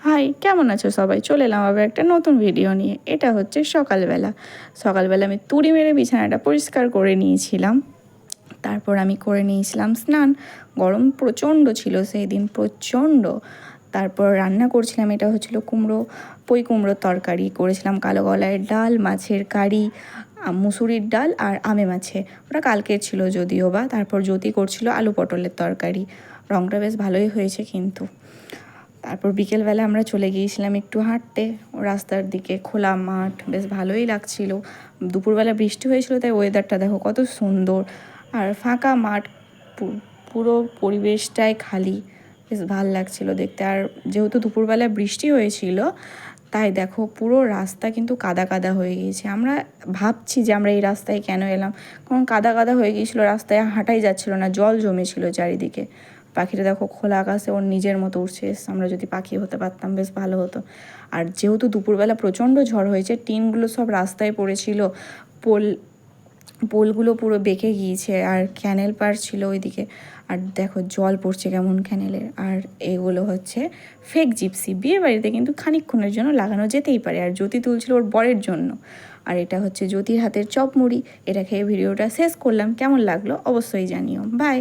High, কেমন আছো সবাই? চলে এলাম আবার একটা নতুন ভিডিও নিয়ে। এটা হচ্ছে সকালবেলা। সকালবেলা আমি তুড়ি মেরে বিছানাটা পরিষ্কার করে নিয়েছিলাম। তারপর আমি করে নিয়েছিলাম স্নান। গরম প্রচণ্ড ছিল সেই দিন, প্রচণ্ড। তারপর রান্না করছিলাম, এটা হচ্ছিল পুঁই কুমড়োর তরকারি করেছিলাম, কালো গলায় ডাল, মাছের কারি, মুসুরির ডাল আর আমে মাছে। ওটা কালকের ছিল যদিও বা। তারপর জ্যোতি করছিল আলু পটলের তরকারি। রঙটা বেশ ভালোই হয়েছে কিন্তু। তারপর বিকেলবেলা আমরা চলে গিয়েছিলাম একটু হাঁটতে রাস্তার দিকে, খোলা মাঠ, বেশ ভালোই লাগছিল। দুপুরবেলা বৃষ্টি হয়েছিল, তাই ওয়েদারটা দেখো কত সুন্দর। আর ফাঁকা মাঠ, পুরো পরিবেশটাই খালি, বেশ ভাল লাগছিল দেখতে। আর যেহেতু দুপুরবেলা বৃষ্টি হয়েছিল, তাই দেখো পুরো রাস্তা কিন্তু কাদা কাদা হয়ে গিয়েছে। আমরা ভাবছি যে আমরা এই রাস্তায় কেন এলাম, কারণ কাদা কাদা হয়ে গিয়েছিলো, রাস্তায় হাঁটাই যাচ্ছিল না, জল জমেছিল চারিদিকে। পাখিটা দেখো খোলা আকাশে ওর নিজের মতো উঠছে। আমরা যদি পাখি হতে পারতাম বেশ ভালো হতো। আর যেহেতু দুপুরবেলা প্রচণ্ড ঝড় হয়েছে, টিনগুলো সব রাস্তায় পড়েছিল, পোলগুলো পুরো বেঁকে গিয়েছে, আর ক্যানেল পার ছিল ওইদিকে। আর দেখো জল পড়ছে কেমন ক্যানেলের। আর এগুলো হচ্ছে ফেক জিপসি, বিয়ে বাড়িতে কিন্তু খানিকক্ষণের জন্য লাগানো যেতেই পারে। আর জ্যোতি তুলছিল ওর বরের জন্য। আর এটা হচ্ছে জ্যোতির হাতের চপ মুড়ি। এটা খেয়ে ভিডিওটা শেষ করলাম। কেমন লাগলো অবশ্যই জানিও। বাই।